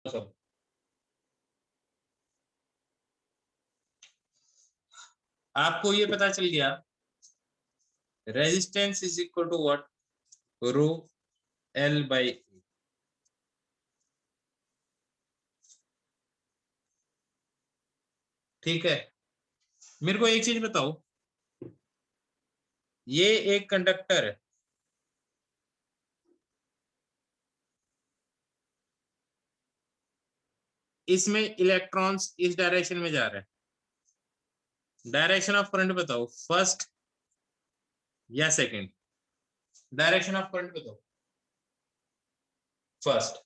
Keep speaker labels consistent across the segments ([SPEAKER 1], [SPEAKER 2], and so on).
[SPEAKER 1] सब आपको ये पता चल गया resistance is equal to what, rho L by A. ठीक है, मेरे को एक चीज बताओ, ये एक कंडक्टर है, इसमें इलेक्ट्रॉन्स इस डायरेक्शन में जा रहे हैं, डायरेक्शन ऑफ करंट बताओ, फर्स्ट या सेकंड? डायरेक्शन ऑफ करंट बताओ, फर्स्ट।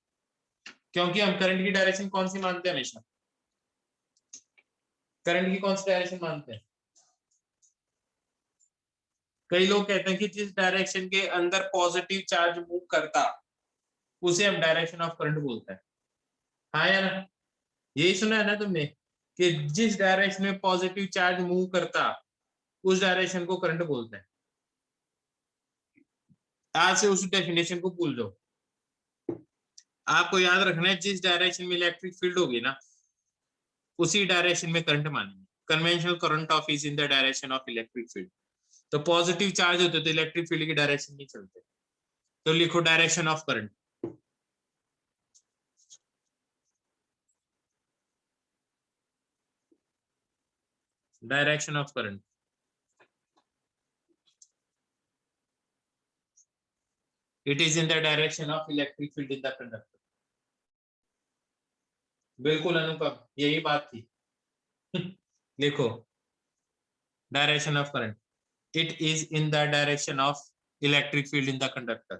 [SPEAKER 1] क्योंकि हम करंट की डायरेक्शन कौन सी मानते हैं हमेशा? करंट की कौन सी डायरेक्शन मानते हैं? कई लोग कहते हैं कि जिस डायरेक्शन के अंदर पॉजिटिव चार्ज मूव करता उसे हम डायरेक्शन ऑफ करंट बोलते हैं। हाँ या ना? यही सुना है ना तुमने कि जिस डायरेक्शन में पॉजिटिव चार्ज मूव करता उस डायरेक्शन को करंट बोलते हैं। आज से उस डेफिनेशन को भूल जाओ। आपको याद रखना है जिस डायरेक्शन में इलेक्ट्रिक फील्ड होगी ना उसी डायरेक्शन में करंट मानेंगे। Conventional current of is in the direction of electric field. तो पॉजिटिव चार्ज होते तो इलेक्ट्रिक फील्ड की डायरेक्शन नहीं चलते। तो लिखो direction of current. Direction of current it is in the direction of electric field in the conductor. बिल्कुल अनुपम, यही बात थी। लिखो direction of current, it is in the direction of electric field in the conductor.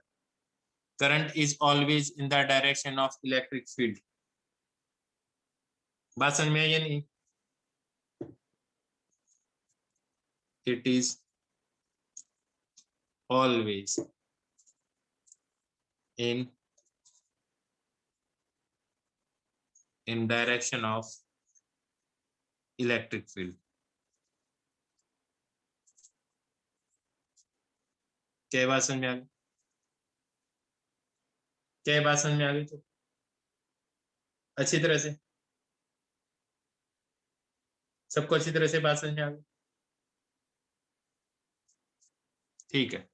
[SPEAKER 1] Current is always in the direction of electric field. बात समझ में आई या नहीं? It is always in direction of electric field. क्या बात समझ में आ गई? क्या बात समझ में आ गई? तो अच्छी तरह से सबको अच्छी तरह से बात समझ में आ गई? ठीक है,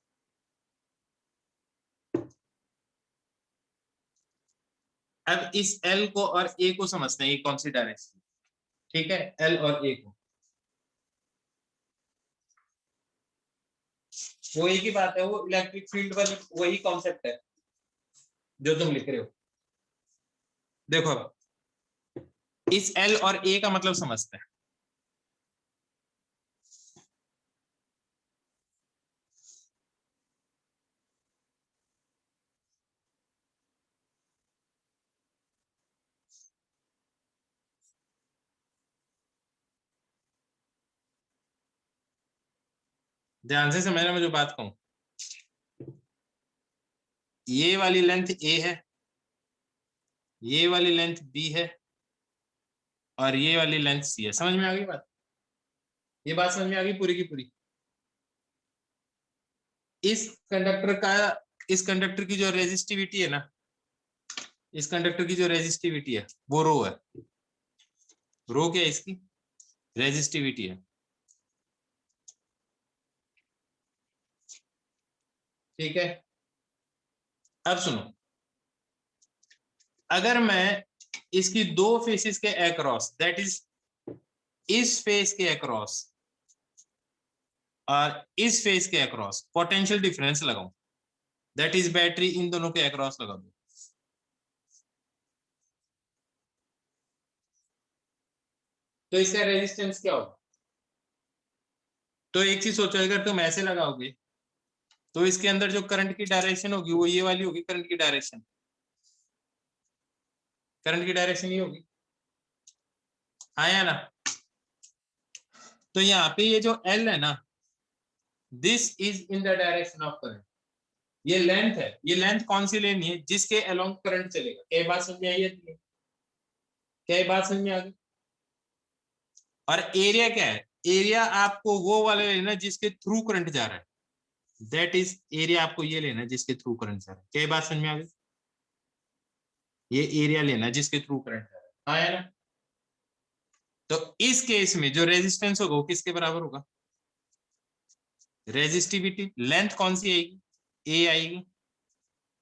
[SPEAKER 1] अब इस L को और A को समझते हैं, ये कौन सी डायरेक्शन? ठीक है, L और A को, वो एक ही बात है, वो इलेक्ट्रिक फील्ड वाली वही कॉन्सेप्ट है जो तुम लिख रहे हो। देखो अब इस L और A का मतलब समझते हैं। ध्यान से समझना मैं जो बात कहूं, ये वाली लेंथ A है, ये वाली लेंथ B है और ये वाली लेंथ C है। समझ में आ गई बात? ये बात समझ में आ गई पूरी की पूरी? इस कंडक्टर का, इस कंडक्टर की जो रेजिस्टिविटी है ना, इस कंडक्टर की जो रेजिस्टिविटी है वो रो है। रो क्या है? इसकी रेजिस्टिविटी है। ठीक है, अब सुनो, अगर मैं इसकी दो फेसेस के अक्रॉस, दैट इज इस फेस के अक्रॉस और इस फेस के अक्रॉस पोटेंशियल डिफरेंस लगाऊं, दैट इज बैटरी इन दोनों के अक्रॉस लगा दूं, तो इसका रेजिस्टेंस क्या होगा? तो एक चीज सोचो, अगर तुम ऐसे लगाओगे तो इसके अंदर जो करंट की डायरेक्शन होगी वो ये वाली होगी। करंट की डायरेक्शन, करंट की डायरेक्शन ये होगी, हाँ या ना? तो यहाँ पे ये जो L है ना, this is in the direction of current. ये लेंथ है, ये लेंथ कौन सी लेनी है? जिसके अलोंग करंट चलेगा। क्या बात समझ में आई है? क्या बात समझ में आ गई? और एरिया क्या है? एरिया आपको वो वाले लेना जिसके थ्रू करंट जा रहा है, दैट इज एरिया आपको ये लेना जिसके थ्रू करंट जा रहा है। क्या बात समझ में आ गई? ये एरिया लेना जिसके थ्रू करंट जा रहा है, आया ना। तो इस केस में जो रेजिस्टेंस होगा वो किसके बराबर होगा, रेजिस्टिविटी। लेंथ कौन सी आएगी, ए आएगी,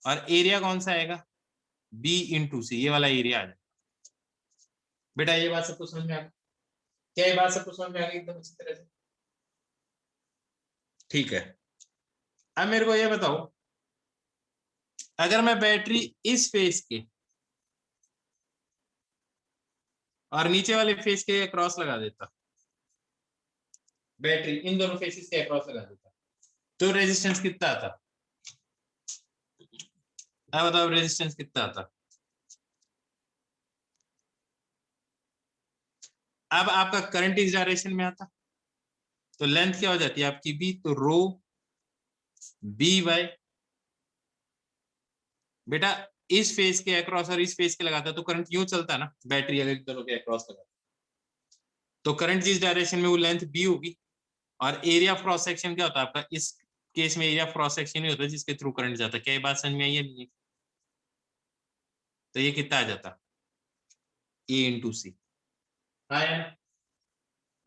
[SPEAKER 1] और एरिया कौन सा आएगा, बी इंटू सी, ये वाला एरिया आ जाएगा। बेटा ये बात सबको समझ में आ गई, क्या ये बात सबको समझ में आ गई एकदम अच्छी तरह से, ठीक है। अब मेरे को ये बताओ, अगर मैं बैटरी इस फेस के और नीचे वाले फेस के क्रॉस लगा देता, बैटरी इन दोनों फेसेस के अक्रॉस लगा देता, तो रेजिस्टेंस कितना आता, अब बताओ रेजिस्टेंस कितना आता। अब आपका करंट इस डायरेक्शन में आता, तो लेंथ क्या हो जाती है आपकी बी, तो रो बी बाय, बेटा इस फेस के अक्रॉस और इस फेस के लगाता तो करंट यूं चलता ना, बैटरी अगर दोनों के अक्रॉस लगाता तो करंट जिस डायरेक्शन में वो लेंथ बी होगी, और एरिया ऑफ क्रॉस सेक्शन क्या होता है आपका, इस केस में एरिया ऑफ क्रॉस सेक्शन ही होता है जिसके थ्रू करंट जाता है। क्या ये बात समझ में आई है नहीं, तो ये कितना आ जाता, ए इंटू सी, आया ना।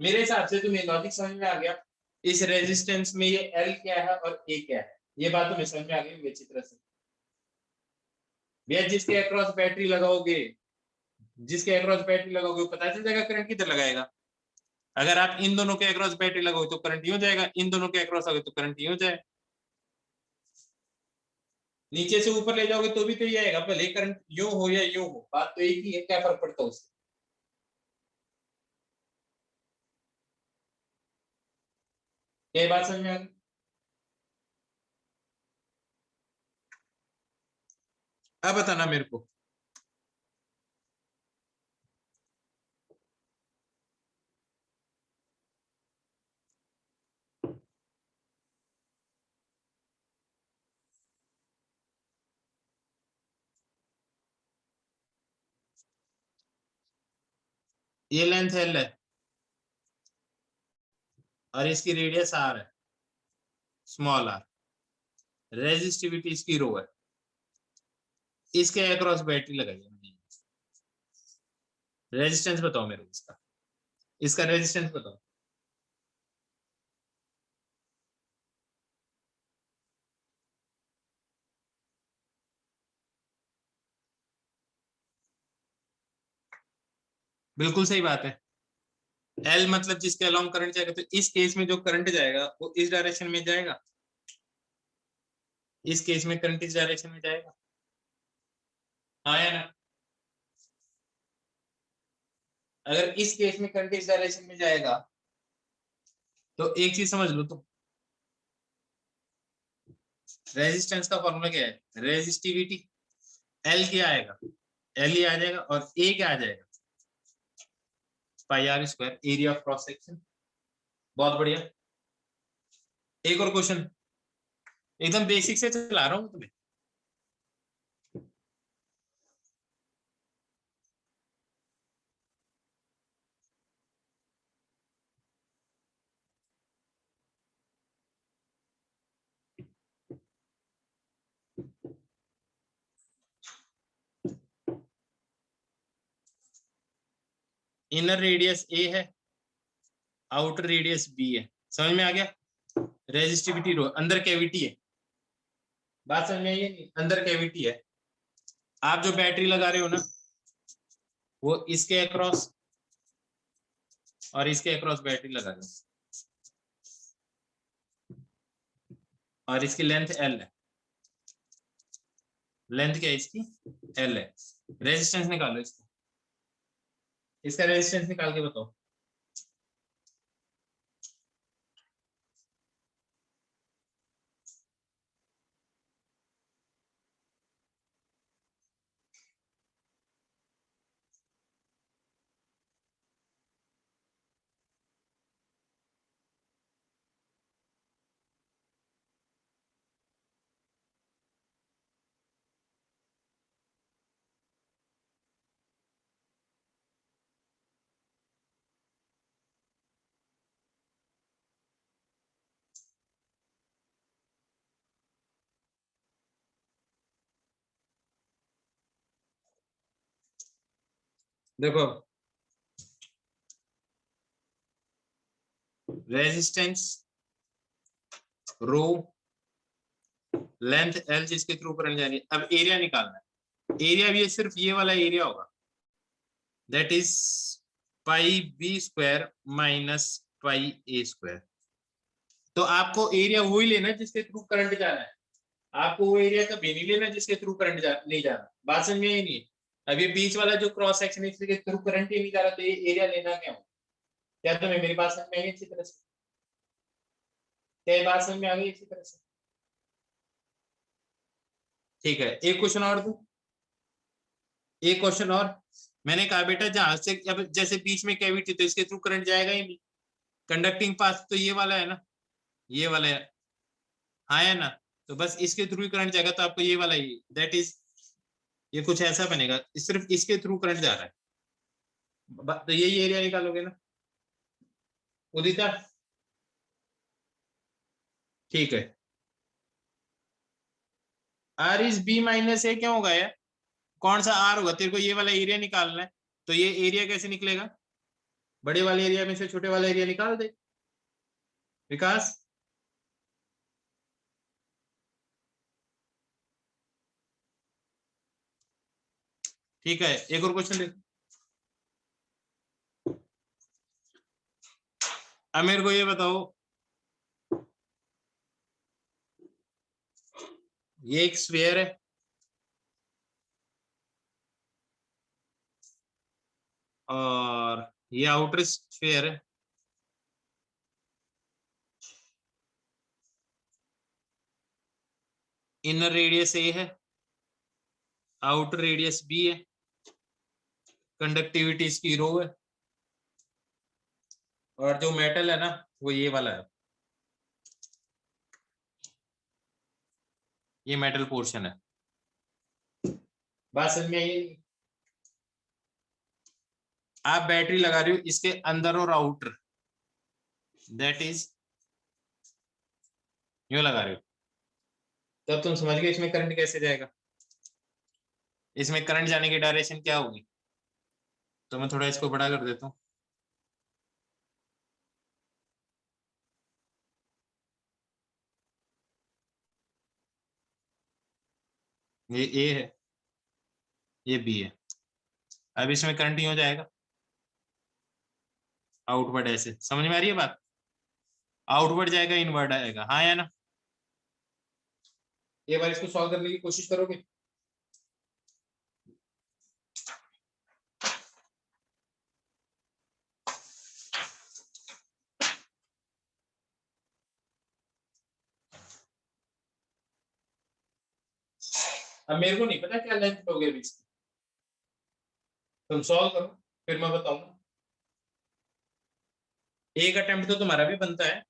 [SPEAKER 1] मेरे हिसाब से तुम्हें लॉजिक समझ में आ गया, इस रेजिस्टेंस में ये एल क्या है और ए क्या है, ये बात तुम्हें समझ में आ गई अच्छी तरह से। भैया जिसके अक्रॉस बैटरी लगाओगे, जिसके अक्रॉस बैटरी लगाओगे वो पता चल जाएगा करंट किधर लगाएगा। अगर आप इन दोनों के अक्रॉस बैटरी लगाओगे तो करंट यूं जाएगा, इन दोनों के अक्रॉस आओगे तो करंट यूं जाए, नीचे से ऊपर ले जाओगे तो भी तो ये आएगा, भले करंट यूं हो या यूं हो, बात तो एक ही है, क्या फर्क पड़ता है उससे। क्या बात समझ में आ गई। अब बताना मेरे को, ये लेंथ एल है और इसकी रेडियस आर है, स्मॉल आर, रेजिस्टिविटी इसकी रो है, इसके अक्रॉस बैटरी लगाई है, रेजिस्टेंस बताओ मेरे को इसका, इसका रेजिस्टेंस बताओ। बिल्कुल सही बात है, एल मतलब जिसके अलोंग करंट जाएगा, तो इस केस में जो करंट जाएगा वो इस डायरेक्शन में जाएगा, इस केस में करंट इस डायरेक्शन में जाएगा, हाँ या ना। अगर इस केस में करंट इस डायरेक्शन में जाएगा तो एक चीज समझ लो, तो रेजिस्टेंस का फॉर्मूला क्या है, रेजिस्टिविटी, एल क्या आएगा, एल ही आ जाएगा, और ए क्या आ जाएगा, pi R square, area of cross section. बहुत बढ़िया। एक और क्वेश्चन, एकदम बेसिक से चला रहा हूँ तुम्हें। इनर रेडियस ए है, आउटर रेडियस बी है, समझ में आ गया। रेजिस्टिविटी रो, अंदर कैविटी है, बात समझ में आई है नहीं? अंदर कैविटी है, आप जो बैटरी लगा रहे हो ना वो इसके अक्रॉस और इसके अक्रॉस बैटरी लगा रहे हो, और इसकी लेंथ एल है, लेंथ क्या है इसकी, एल है। रेजिस्टेंस निकालो इसका, इसका रेजिस्टेंस निकाल के बताओ। देखो रेजिस्टेंस रो, लेंथ एल जिसके थ्रू करंट जा रही है। अब एरिया निकालना है। एरिया भी सिर्फ ये वाला एरिया होगा, that is pi B square minus pi A square. तो आपको एरिया वही लेना है जिसके थ्रू करंट जाना है, आपको वो एरिया कभी नहीं लेना जिसके थ्रू करंट नहीं जाना। बात समझ में ही नहीं है। अब ये बीच वाला जो क्रॉस सेक्शन है इसके थ्रू करंट ही नहीं जा रहा, तो ये एरिया लेना क्या हो? क्या तुम्हें मेरी बात समझ में आई अच्छी तरह से? क्या ये बात समझ में आ गई अच्छी तरह से? ठीक है, एक क्वेश्चन और दूं, एक क्वेश्चन और। मैंने कहा बेटा जहां से अब जैसे बीच में कैविटी, तो इसके थ्रू करंट जाएगा ही नहीं। कंडक्टिंग पाथ तो ये वाला है ना, ये वाला है, हाँ है ना। तो बस इसके थ्रू ही करंट जाएगा, तो आपको ये वाला ही, दैट इज, ये कुछ ऐसा बनेगा, सिर्फ इसके थ्रू करंट जा रहा है। तो यही एरिया निकालोगे ना उदिता? ठीक है। आर इज बी माइनस ए क्यों होगा यार? कौन सा आर होगा? तेरे को ये वाला एरिया निकालना है, तो ये एरिया कैसे निकलेगा? बड़े वाले एरिया में से छोटे वाला एरिया निकाल दे विकास। ठीक है, एक और क्वेश्चन देख। अब मेरे को ये बताओ, ये एक स्फीयर है, और ये आउटर स्फीयर है, इनर रेडियस ए है, आउटर रेडियस बी है, कंडक्टिविटी इसकी रो है, और जो मेटल है ना वो ये वाला है, ये मेटल पोर्शन है। बात समझ में आई? आप बैटरी लगा रहे हो इसके अंदर और आउटर, दैट इज यूं लगा रहे हो, तब तुम समझ गए इसमें करंट कैसे जाएगा, इसमें करंट जाने की डायरेक्शन क्या होगी। तो मैं थोड़ा इसको बड़ा कर देता हूँ। ये ए है, ये बी है। अब इसमें करंट यूं जाएगा आउटवर्ड, ऐसे समझ में आ रही है बात? आउटवर्ड जाएगा इनवर्ड आएगा, हाँ या ना? एक बार इसको सॉल्व करने की कोशिश करोगे? अब मेरे को नहीं पता क्या लेंथ लोगे अभी इसकी, तुम सॉल्व करो फिर मैं बताऊंगा। एक अटेम्प्ट तो तुम्हारा भी बनता है।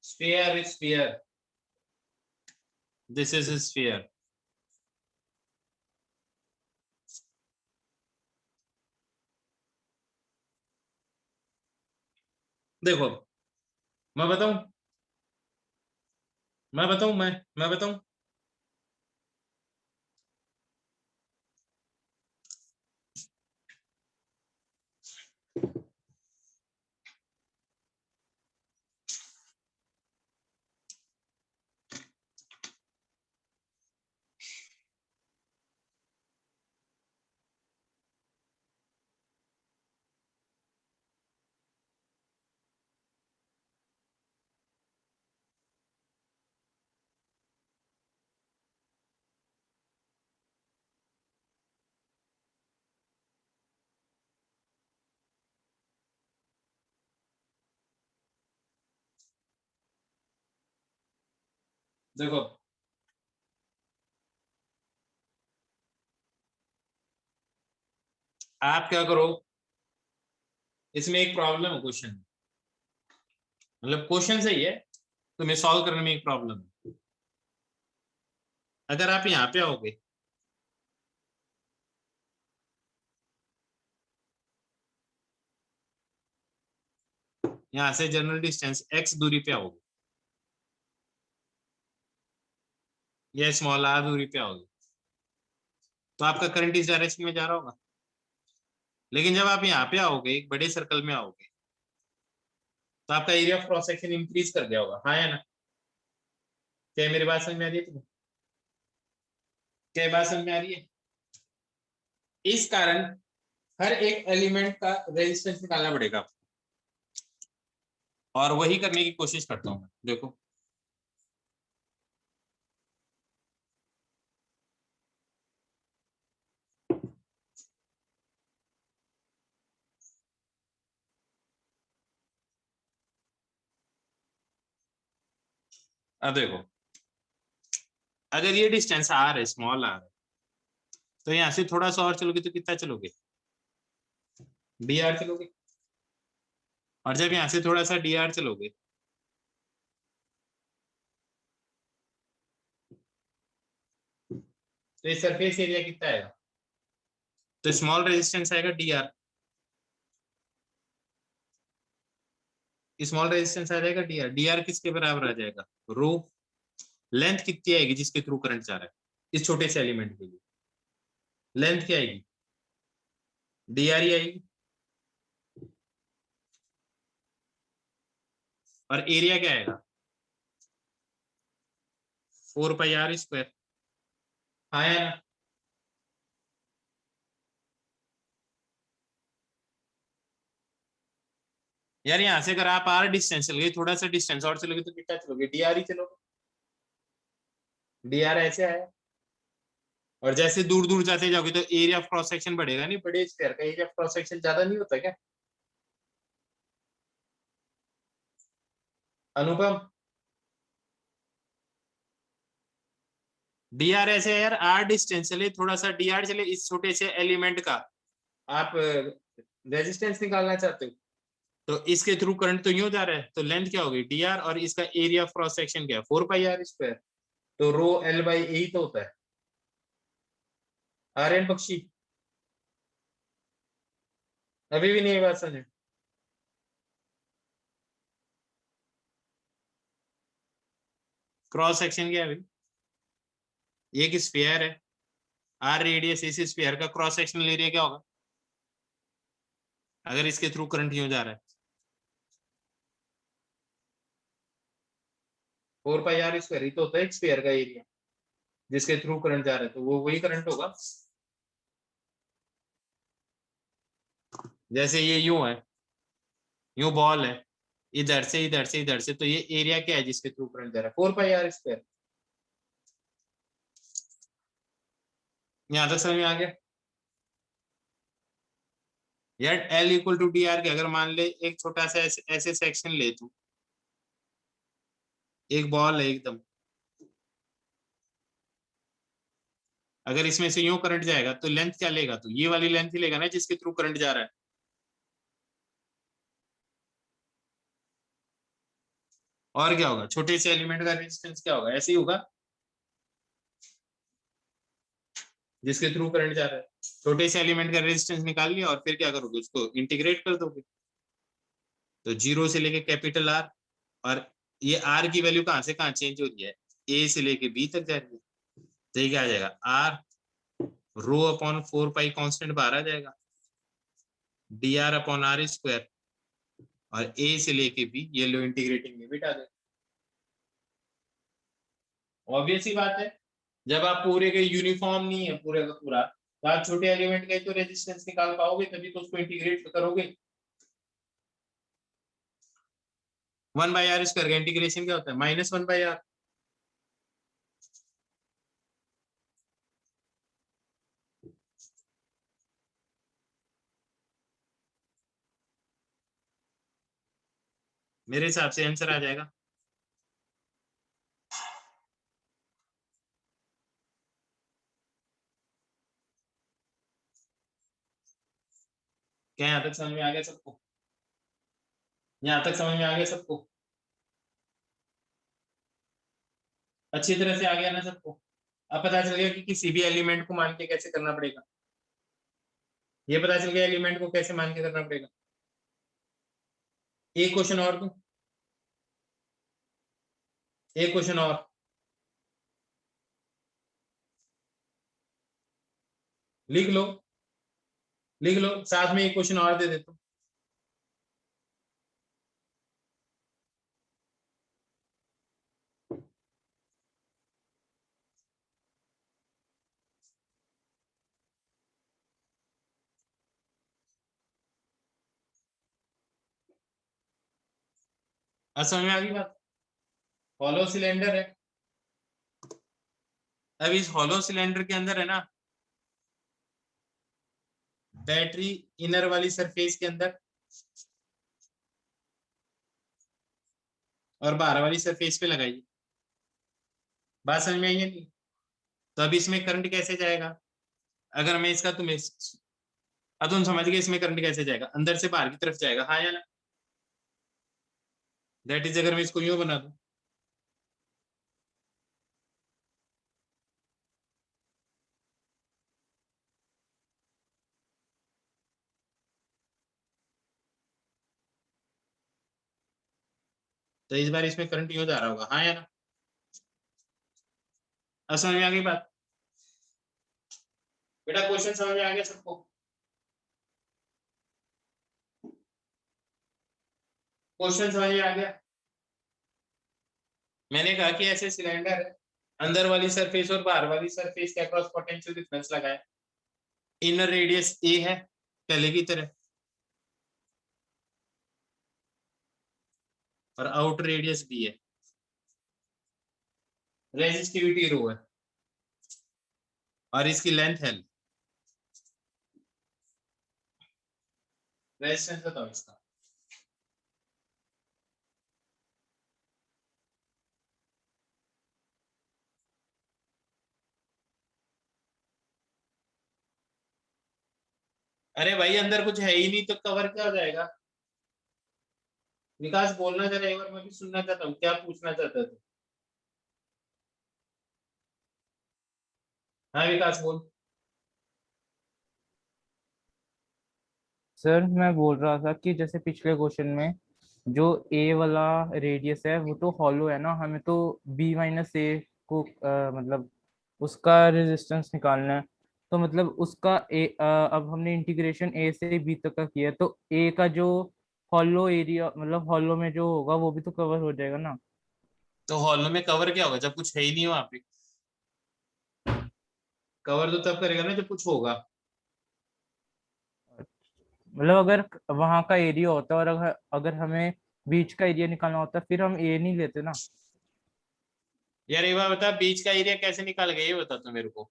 [SPEAKER 1] Sphere is sphere, this is sphere. देखो मैं बताऊं, मैं बताऊं। देखो आप क्या करो, इसमें एक प्रॉब्लम है क्वेश्चन, मतलब क्वेश्चन सही है, तुम्हें सॉल्व करने में एक प्रॉब्लम है। अगर आप यहाँ पे आओगे, यहाँ से जनरल डिस्टेंस x दूरी पे आओगे, या स्मॉल r दूरी पे आओगे, तो आपका करंट इस डायरेक्शन में जा रहा होगा। लेकिन जब आप यहाँ पे आओगे, एक बड़े सर्कल में आओगे, तो आपका area of cross section increase कर गया होगा, हाँ या ना? क्या मेरी बात समझ में आ रही है तुम्हें? क्या बात समझ में आ रही है? इस कारण हर एक एलिमेंट का रेजिस्टेंस निकालना पड़ेगा आपको, और वही करने की कोशिश करता हूं मैं। देखो अब देखो, अगर ये डिस्टेंस आर है, स्मॉल आर है, तो यहाँ से थोड़ा सा और चलोगे तो कितना चलोगे? डी आर चलोगे। और जब यहाँ से थोड़ा सा डी आर चलोगे, तो ये सरफेस एरिया कितना आएगा? तो स्मॉल रेजिस्टेंस आएगा डी आर, स्मॉल रेजिस्टेंस आ जाएगा डी आर। डी आर किसके बराबर आ जाएगा? रो। लेंथ कितनी आएगी जिसके थ्रू करंट जा रहा है इस छोटे से एलिमेंट के लिए? लेंथ क्या आएगी? डी आर ही आएगी। और एरिया क्या आएगा? 4 पाई r स्क्वायर, हाँ या ना? यार यहाँ से अगर आप आर डिस्टेंस चलोगे, थोड़ा सा डिस्टेंस और चलोगे, तो कितना चलोगे? डी आर ही चलोगे। डी आर ऐसे है, और जैसे दूर दूर जाते जाओगे तो एरिया ऑफ क्रॉस सेक्शन बढ़ेगा, नहीं? बड़े स्क्वायर का एरिया ऑफ क्रॉस सेक्शन ज्यादा नहीं होता क्या अनुपम? डी आर ऐसे है यार, आर डिस्टेंस चले, थोड़ा सा डी आर चले, इस छोटे से एलिमेंट का आप रेजिस्टेंस निकालना चाहते हो, तो इसके थ्रू करंट तो यूं जा रहा है, तो लेंथ क्या होगी? डी आर, और इसका एरिया ऑफ क्रॉस सेक्शन क्या है? 4 पाई r स्क्वायर। तो रो एल बाई ए तो होता है। आर्यन पक्षी, अभी भी नहीं बात समझे? क्रॉस सेक्शन क्या है? ये एक स्फीयर है, आर रेडियस इस स्फीयर का क्रॉस सेक्शनल एरिया क्या होगा अगर इसके थ्रू करंट यूं जा रहा है? 4 पाई r स्क्वायर ही तो होता है एक स्फीयर का एरिया जिसके थ्रू करंट जा रहा है, तो वो वही करंट होगा। जैसे ये यूं है, यूं बॉल है, इधर से इधर से इधर से, तो ये एरिया क्या है जिसके थ्रू करंट जा रहा है? 4 पाई r स्क्वायर। यहां तक समझ में आ गया? यार L equal to D R K, अगर मान ले एक छोटा सा ऐसे सेक्शन ले तू, एक बॉल है एकदम, अगर इसमें से यूं करंट जाएगा तो लेंथ क्या लेगा? तो ये वाली लेंथ ही लेगा ना जिसके थ्रू करंट जा रहा है। और क्या होगा? छोटे से एलिमेंट का रेजिस्टेंस क्या होगा? ऐसे ही होगा जिसके थ्रू करंट जा रहा है। छोटे से एलिमेंट का रेजिस्टेंस निकाल लिया, और फिर क्या करोगे? उसको इंटीग्रेट कर दोगे, तो जीरो से लेके कैपिटल आर, और ये आर की वैल्यू कहां से कहां चेंज हो रही है? ए से लेके बी तक जा रही है। तो ये क्या आ जाएगा? R rho upon 4 pi constant बाहर आ जाएगा, D R upon R square, और ए से लेके बी, ये लो इंटीग्रेटिंग लिमिट आ जाए। ऑब्वियस ही बात है, जब आप पूरे के यूनिफॉर्म नहीं है पूरे का पूरा, तो आप छोटे एलिमेंट का ही तो रेजिस्टेंस निकाल पाओगे, तभी तो उसको इंटीग्रेट करोगे। 1 बाई r स्क्वायर का इंटीग्रेशन क्या होता है? -1 बाई r। मेरे हिसाब से आंसर आ जाएगा। क्या यहाँ तक समझ में आ गया सबको? यहाँ तक समझ में आ गया सबको? अच्छी तरह से आ गया ना सबको? अब पता चल गया कि किसी भी एलिमेंट को मान के कैसे करना पड़ेगा। ये पता चल गया एलिमेंट को कैसे मान के करना पड़ेगा। एक क्वेश्चन और दूं? एक क्वेश्चन और। लिख लो, लिख लो, साथ में एक क्वेश्चन और दे देता हूं। अब समझ में आ गई बात? हॉलो सिलेंडर है। अब इस हॉलो सिलेंडर के अंदर है ना बैटरी, इनर वाली सरफेस के अंदर, और बाहर वाली सरफेस पे लगाइए। बात समझ में आई है नहीं? तो अब इसमें करंट कैसे जाएगा? अगर मैं इसका तुम्हें, अब तुम समझ गए इसमें करंट कैसे जाएगा? अंदर से बाहर की तरफ जाएगा, हाँ या ना? दैट इज, अगर मैं इसको यूं बना दूं, तो इस बार इसमें करंट यूं जा रहा होगा, हाँ या ना? अब समझ में आ गई बात? बेटा क्वेश्चन समझ में आ गया सबको? क्वेश्चन समझ में आ गया? मैंने कहा कि ऐसे सिलेंडर है, अंदर वाली सरफेस और बाहर वाली सरफेस के अक्रॉस पोटेंशियल डिफरेंस लगाए। इनर रेडियस ए है पहले की तरह, और आउटर रेडियस बी है। रेजिस्टिविटी रो है, और इसकी लेंथ है। रेजिस्टेंस बताओ इसका। अरे भाई अंदर कुछ है ही नहीं तो कवर क्या हो जाएगा? विकास बोलना जरा एक बार, मैं भी सुनना चाहता हूँ, क्या पूछना चाहता था? हाँ विकास बोल।
[SPEAKER 2] सर मैं बोल रहा था कि जैसे पिछले क्वेश्चन में जो ए वाला रेडियस है वो तो हॉलो है ना, हमें तो बी माइनस ए को मतलब उसका रेजिस्टेंस निकालना है। तो मतलब उसका अब हमने इंटीग्रेशन ए से बी तक का किया है, तो ए का जो हॉलो एरिया मतलब हॉलो में जो होगा वो भी तो कवर हो जाएगा ना।
[SPEAKER 1] तो हॉल में कवर क्या होगा जब कुछ है ही नहीं वहां पे? कवर तो तब करेगा ना जब कुछ होगा।
[SPEAKER 2] मतलब अगर वहां का एरिया होता है और अगर अगर हमें बीच का एरिया निकालना होता है फिर हम ए नहीं लेते ना।
[SPEAKER 1] यार एक बार बता, बीच का एरिया कैसे निकाल गया ये बता तू मेरे को।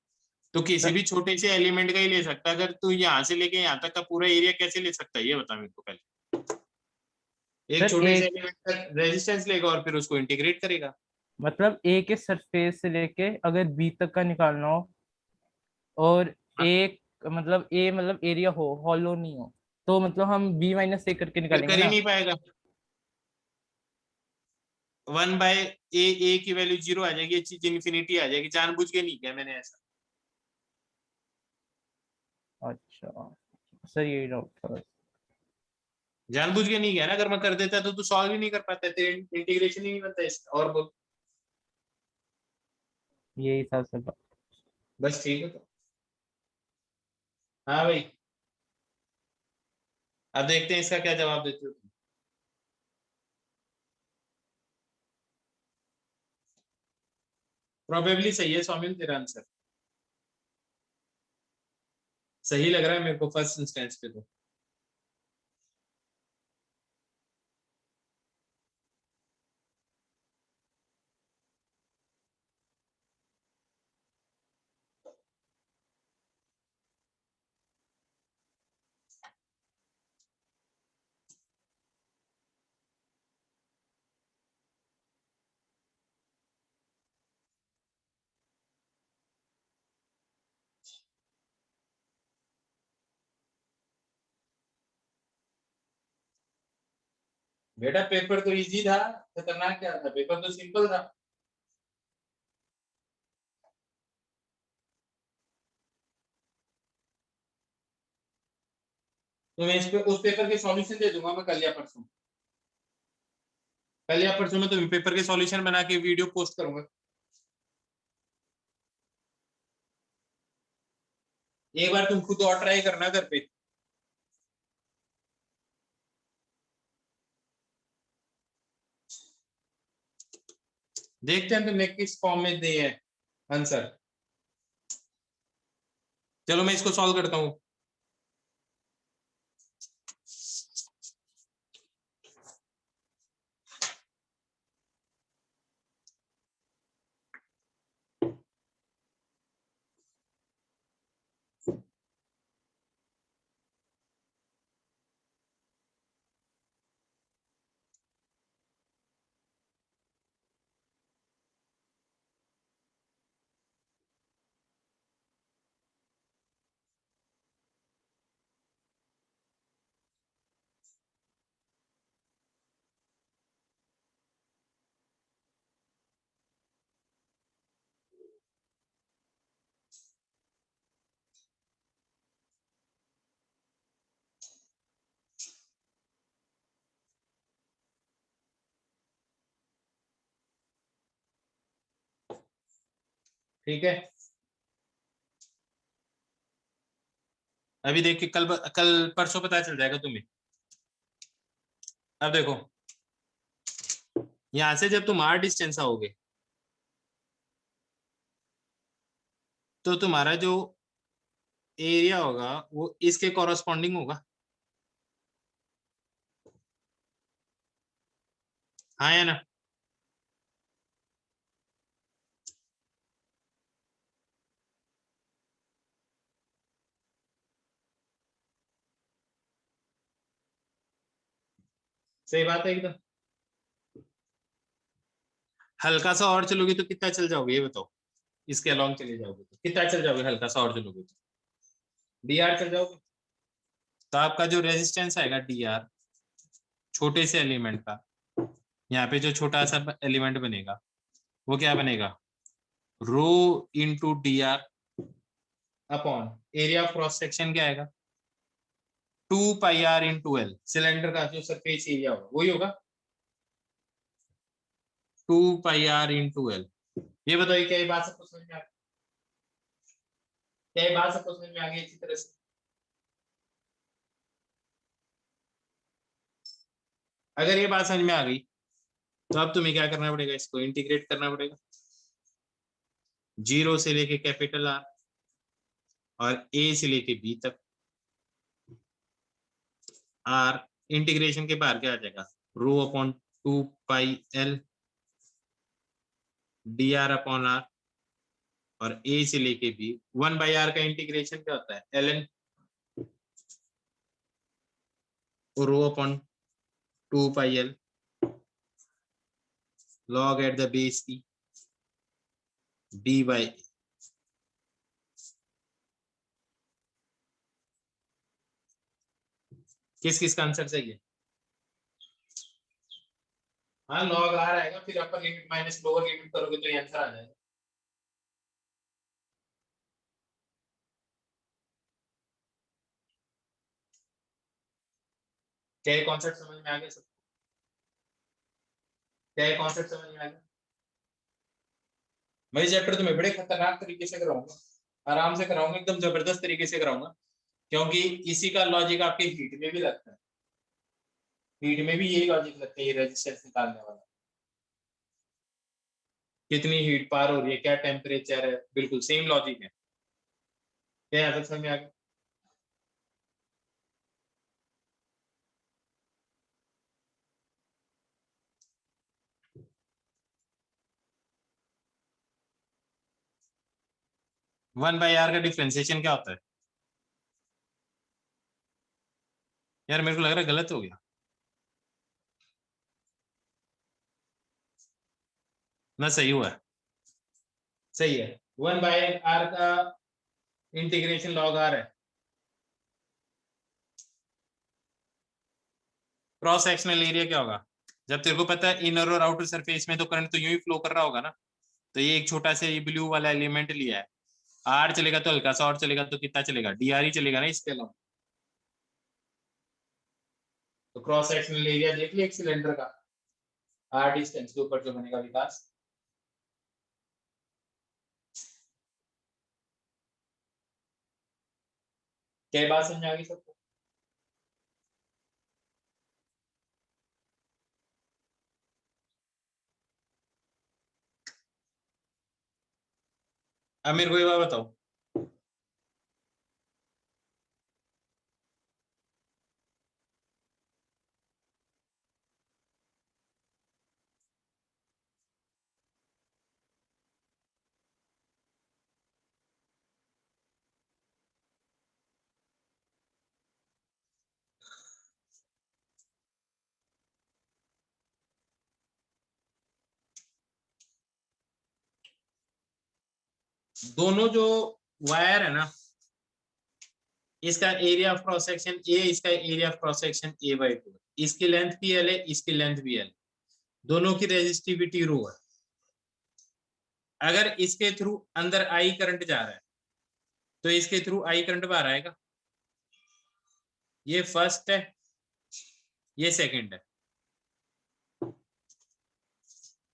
[SPEAKER 1] तो किसी भी छोटे से एलिमेंट का ही ले सकता है, अगर तू यहाँ से लेके यहाँ तक का पूरा एरिया कैसे ले सकता है ये बता मेरे को पहले। एक
[SPEAKER 2] सर
[SPEAKER 1] छोटे से
[SPEAKER 2] एक
[SPEAKER 1] एलिमेंट का रेजिस्टेंस लेगा और फिर उसको इंटीग्रेट करेगा।
[SPEAKER 2] मतलब ए के सरफेस से लेके अगर बी तक का निकालना हो और
[SPEAKER 1] हाँ,
[SPEAKER 2] एक मतलब ए मतलब एरिया हो हॉलो नहीं हो, तो मतलब हम बी माइनस ए करके
[SPEAKER 1] फिर
[SPEAKER 2] निकालेंगे
[SPEAKER 1] कर ही
[SPEAKER 2] ना।
[SPEAKER 1] नहीं पाएगा। 1/a की वैल्यू 0 आ जाएगी, ये चीज इन्फिनिटी आ जाएगी। जानबूझ के नहीं किया मैंने ऐसा।
[SPEAKER 2] अच्छा सर यही डाउट था बस।
[SPEAKER 1] जानबूझ के नहीं किया ना, अगर मैं कर देता तो तू सॉल्व ही नहीं कर पाता, तेरे इंटीग्रेशन ही नहीं बनता इसका। और बोल।
[SPEAKER 2] यही था सर बात।
[SPEAKER 1] बस ठीक है तो। हाँ भाई, अब देखते हैं इसका क्या जवाब देते हो तुम। प्रोबेबली सही है सौमिल तेरा आंसर। सही लग रहा है मेरे को फर्स्ट इंस्टेंस पे तो। बेटा पेपर तो इजी था, खतरनाक क्या था, पेपर तो सिंपल था। तो मैं इस पे उस पेपर के सॉल्यूशन दे दूंगा मैं कल या परसों। कल या परसों में तुम्हें पेपर के सॉल्यूशन बना के वीडियो पोस्ट करूंगा। एक बार तुम खुद और ट्राई करना घर पे। देखते हैं तुमने किस फॉर्म में दिए हैं आंसर। चलो मैं इसको सॉल्व करता हूँ। ठीक है, अभी देख के कल कल परसों पता चल जाएगा तुम्हें। अब देखो, यहां से जब तुम आर डिस्टेंस आओगे तो तुम्हारा जो एरिया होगा वो इसके कॉरस्पॉन्डिंग होगा, हाँ या ना। सही बात है एकदम। हल्का सा और चलोगे तो कितना चल जाओगे ये बताओ। इसके अलोंग चले जाओगे तो कितना चल जाओगे, हल्का सा और चलोगे तो डी आर चल जाओगे। तो आपका जो रेजिस्टेंस आएगा डी आर छोटे से एलिमेंट का, यहाँ पे जो छोटा सा एलिमेंट बनेगा वो क्या बनेगा, rho into D R upon area of cross section क्या आएगा, 2 pi R into L, cylinder का जो सरफेस एरिया होगा वही होगा 2 पाई आर इंटू एल। ये बताइए क्या ये बात सबको समझ में आ, क्या ये बात सबको समझ में आ गई अच्छी तरह से। अगर ये बात समझ में आ गई तो अब तुम्हें क्या करना पड़ेगा, इसको इंटीग्रेट करना पड़ेगा 0 से लेके कैपिटल आर और ए से लेके बी तक। आर इंटीग्रेशन के बाहर क्या आ जाएगा, rho upon 2 pi L D R upon R और ए से लेके बी। 1/r का इंटीग्रेशन क्या होता है, L N rho upon 2 pi L log at the base e d by a। किस किस का आंसर सही है, हाँ log r आएगा, फिर upper limit minus lower limit करोगे तो ये आंसर आ जाएगा। क्या ये कॉन्सेप्ट समझ में आ गया सब, क्या ये कॉन्सेप्ट समझ में आ गया। मैं चैप्टर तुम्हें बड़े खतरनाक तरीके से कराऊंगा, आराम से कराऊंगा, एकदम जबरदस्त तरीके से कराऊंगा, क्योंकि इसी का लॉजिक आपके हीट में भी लगता है। हीट में भी यही लॉजिक लगता है, ये रेजिस्टेंस निकालने वाला, कितनी हीट पार हो रही है, क्या टेम्परेचर है, बिल्कुल सेम लॉजिक है। क्या यहाँ तक समझ में आ गया। 1/r का डिफरेंशिएशन क्या होता है, यार मेरे को लग रहा है गलत हो गया ना, सही हुआ है, सही है। 1/r का इंटीग्रेशन लॉग आर है। क्रॉस सेक्शनल एरिया क्या होगा, जब तेरे को पता है इनर और आउटर सरफेस में तो करंट तो यूं ही फ्लो कर रहा होगा ना, तो ये एक छोटा सा ये ब्लू वाला एलिमेंट लिया है, आर चलेगा तो हल्का सा और चलेगा तो कितना चलेगा, डी आर ही चलेगा ना इसके अलावा। तो क्रॉस सेक्शनल एरिया देख लिया एक सिलेंडर का, आर डिस्टेंस के ऊपर जो बनेगा विकास। क्या बात समझ आ गई सबको? अब मेरे को ये बात बताओ, दोनों जो वायर है ना, इसका area of cross section A, इसका area of cross section A by 2, इसकी लेंथ भी एल है, इसकी लेंथ भी एल, दोनों की रेजिस्टिविटी रो है। अगर इसके थ्रू अंदर आई करंट जा रहा है तो इसके थ्रू आई करंट बाहर आएगा। ये फर्स्ट है, ये सेकंड है।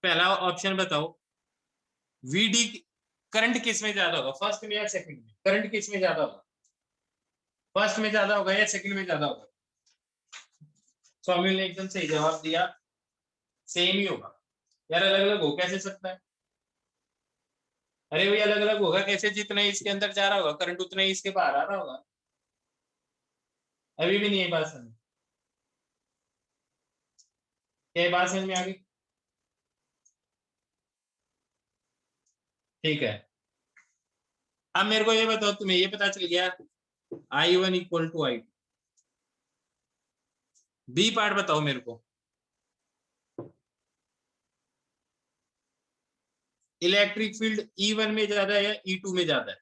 [SPEAKER 1] पहला ऑप्शन बताओ, वीडी करंट किस में ज्यादा होगा, फर्स्ट में या सेकंड में? करंट किस में ज्यादा होगा, फर्स्ट में ज्यादा होगा या सेकंड में ज्यादा होगा? स्वामी ने एकदम सही जवाब दिया, सेम ही होगा। यार अलग अलग हो कैसे सकता है? अरे भाई अलग अलग होगा कैसे, जितना ही इसके अंदर जा रहा होगा करंट उतना ही इसके बाहर आ रहा होगा। अभी भी नहीं है बात समझ? क्या बात समझ में आ गई? ठीक है। अब मेरे को ये बताओ, तुम्हें ये पता चल गया I one equal to I, B part बताओ मेरे को, इलेक्ट्रिक फील्ड ई वन में ज्यादा है या ई टू में ज्यादा है?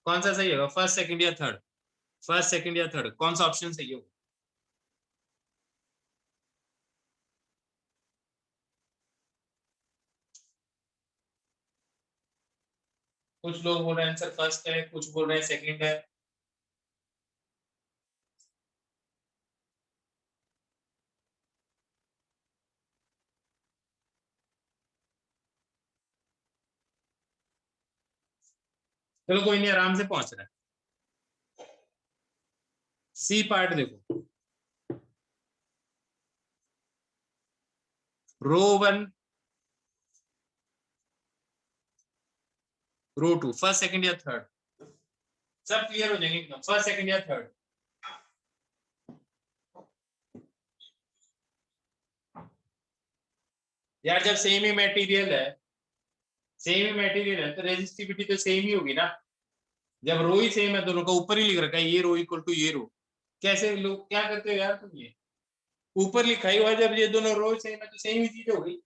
[SPEAKER 1] कौन सा सही होगा, फर्स्ट सेकंड या थर्ड? फर्स्ट सेकंड या थर्ड, कौन सा ऑप्शन सही होगा? कुछ लोग बोल रहे हैं आंसर फर्स्ट है, कुछ बोल रहे हैं सेकंड है। चलो कोई नहीं, आराम से पहुंच रहा है। सी पार्ट देखो, rho one rho two, first second या थर्ड? सब क्लियर हो जाएंगे एकदम, फर्स्ट सेकंड या थर्ड? यार जब सेम ही मटेरियल है, सेम ही मटेरियल है तो रेजिस्टिविटी तो सेम ही होगी ना। जब रो ही सेम है दोनों का, ऊपर ही लिख रखा है ये रो इक्वल टू ये रो, कैसे लोग क्या करते हो यार तुम? ये ऊपर लिखा ही हुआ है, जब ये दोनों रो सेम है तो सेम ही चीज होगी।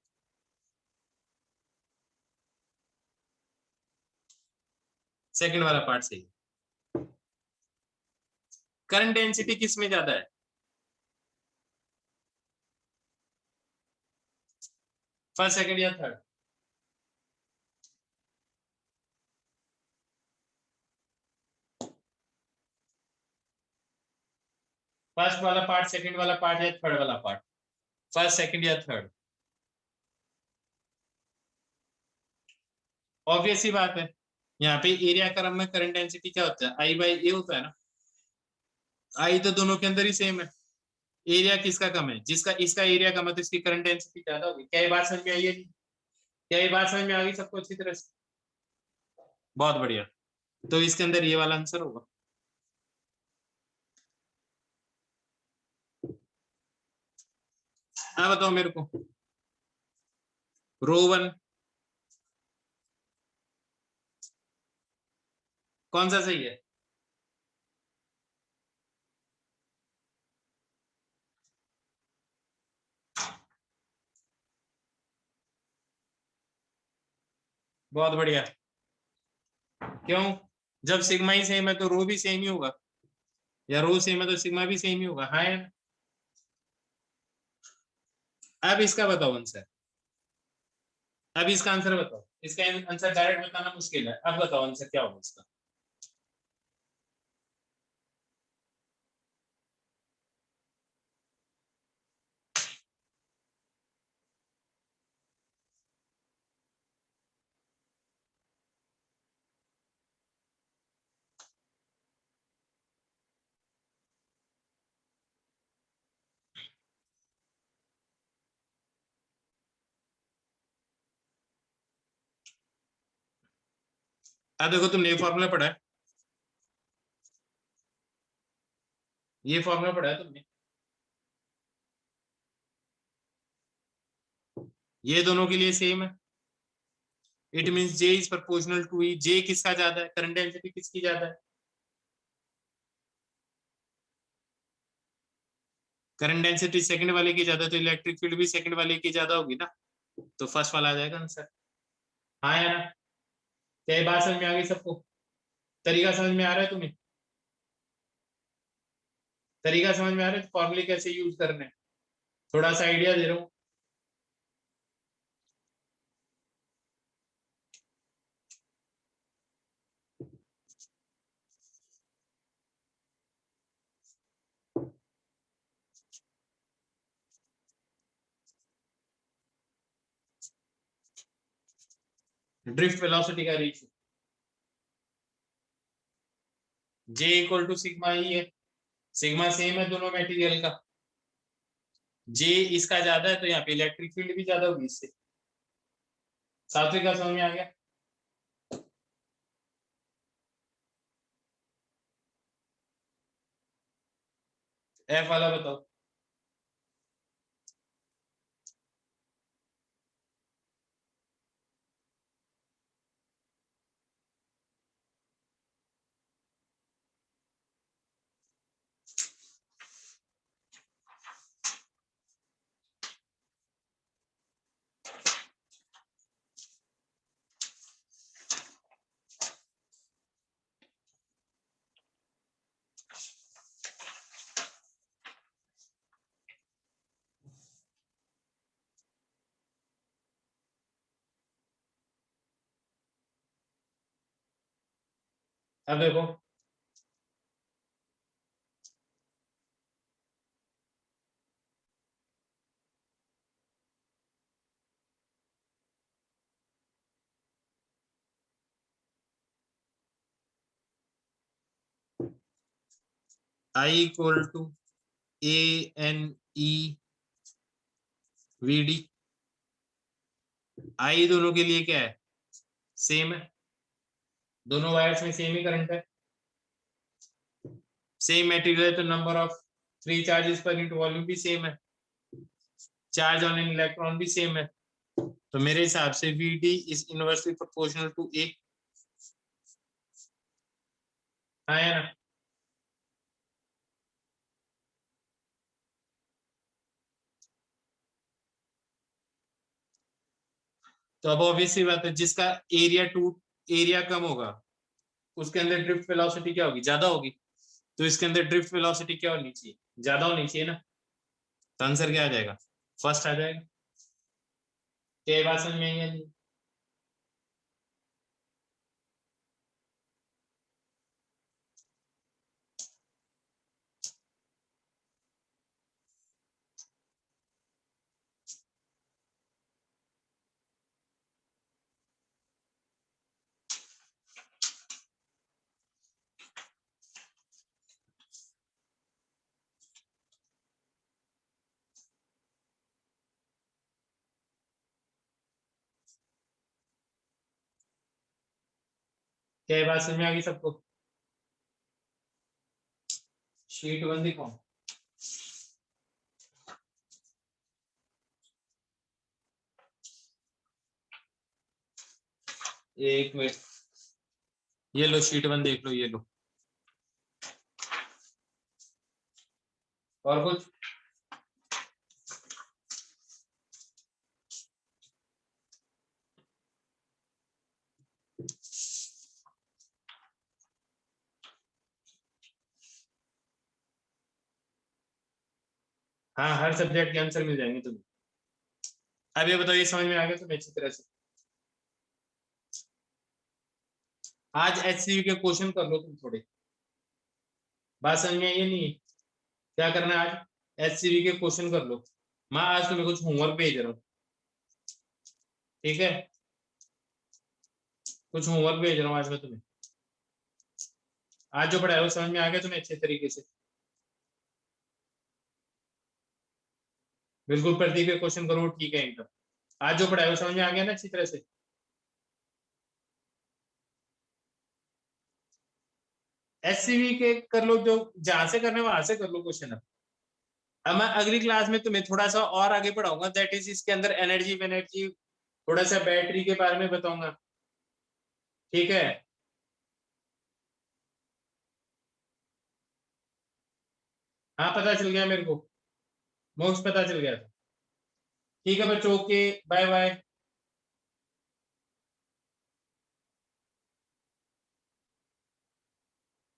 [SPEAKER 1] सेकंड वाला पार्ट सही। करंट डेंसिटी किस में ज्यादा है, फर्स्ट सेकंड या थर्ड? फर्स्ट वाला पार्ट, सेकंड वाला पार्ट या थर्ड वाला पार्ट? फर्स्ट सेकंड या थर्ड? ऑब्वियस ही बात है, यहाँ पे एरिया क्रम में करंट डेंसिटी क्या होता है, आई बाई ए होता है ना। आई तो दोनों के अंदर ही सेम है, एरिया किसका कम है, जिसका इसका एरिया कम है तो इसकी करंट डेंसिटी ज्यादा होगी। क्या ये बात समझ में आई है? क्या ये बात समझ में आ गई सबको अच्छी तरह से? बहुत बढ़िया। तो इसके अंदर ये वाला आंसर होगा। हाँ बताओ मेरे को, रो वन कौन सा सही है? बहुत बढ़िया। क्यों? जब सिग्मा ही सेम है तो रो भी सेम ही होगा, या रो सेम है तो सिग्मा भी सेम ही होगा। हाँ या ना? अब इसका बताओ आंसर, अब इसका आंसर बताओ। इसका आंसर डायरेक्ट बताना मुश्किल है, अब बताओ आंसर क्या होगा इसका। अब देखो, तुमने ये फॉर्मूला पढ़ा है, ये फॉर्मूला पढ़ा है तुमने, ये दोनों के लिए सेम है। It means J is proportional to E. J किसका ज्यादा है? करंट डेंसिटी किसकी ज्यादा है? करंट डेंसिटी सेकंड वाले की ज्यादा, तो इलेक्ट्रिक फील्ड भी सेकंड वाले की ज्यादा होगी ना, तो फर्स्ट वाला आ जाएगा आंसर। हाँ या ना? क्या ये बात समझ में आ गई सबको? तरीका समझ में आ रहा है तुम्हें? तरीका समझ में आ रहा है? फॉर्मूले कैसे यूज करने हैं, थोड़ा सा आइडिया दे रहा हूँ। ड्रिफ्ट वेलोसिटी का ratio J equal to sigma ही है। सिग्मा सेम है दोनों मटेरियल का, जे इसका ज्यादा है तो यहाँ पे इलेक्ट्रिक फील्ड भी ज्यादा होगी इससे। सात्विक का समझ में आ गया? एफ वाला बताओ। अब देखो, I equal to A N E V D. I दोनों के लिए क्या है? सेम है, दोनों वायर्स में सेम ही करंट है। सेम मटेरियल है तो number of free charges per unit volume भी सेम है, चार्ज ऑन एन इलेक्ट्रॉन भी सेम है। तो मेरे हिसाब से V D is inversely proportional to A. हाँ या ना? तो अब ऑब्वियसली बात है, जिसका एरिया टू एरिया कम होगा उसके अंदर ड्रिफ्ट वेलोसिटी क्या होगी? ज्यादा होगी। तो इसके अंदर ड्रिफ्ट वेलोसिटी क्या होनी चाहिए? ज्यादा होनी चाहिए ना। तो आंसर क्या आ जाएगा? फर्स्ट आ जाएगा। क्या ये बात समझ में आई है? क्या ये बात समझ में आ गई सबको? शीट वन दिखाओ। एक मिनट, ये लो शीट वन देख लो, ये लो। और कुछ? हाँ, हर सब्जेक्ट के आंसर मिल जाएंगे तुम्हें। अब ये बताओ, ये समझ में आ गया तुम्हें अच्छी तरह से? आज HCV के क्वेश्चन कर लो तुम थोड़े। बात समझ में आई है नहीं? क्या करना है आज? HCV के क्वेश्चन कर लो। मैं आज तुम्हें कुछ होमवर्क भेज रहा हूँ, ठीक है? कुछ होमवर्क भेज रहा हूँ आज मैं तुम्हें। आज जो पढ़ाया वो समझ में आ गया तुम्हें अच्छे तरीके से? बिल्कुल प्रदीप के क्वेश्चन करो, ठीक है एकदम। आज जो पढ़ाया वो समझ में आ गया ना अच्छी तरह से? HCV के कर लो, जो जहां से करने वहां से कर लो क्वेश्चन। अब मैं अगली क्लास में तुम्हें थोड़ा सा और आगे पढ़ाऊंगा, दैट इज इसके अंदर एनर्जी एनर्जी, थोड़ा सा बैटरी के बारे में बताऊंगा, ठीक है? हाँ, पता चल गया मेरे को, मोक्ष पता चल गया था। ठीक है बच्चों, ओके, बाय बाय।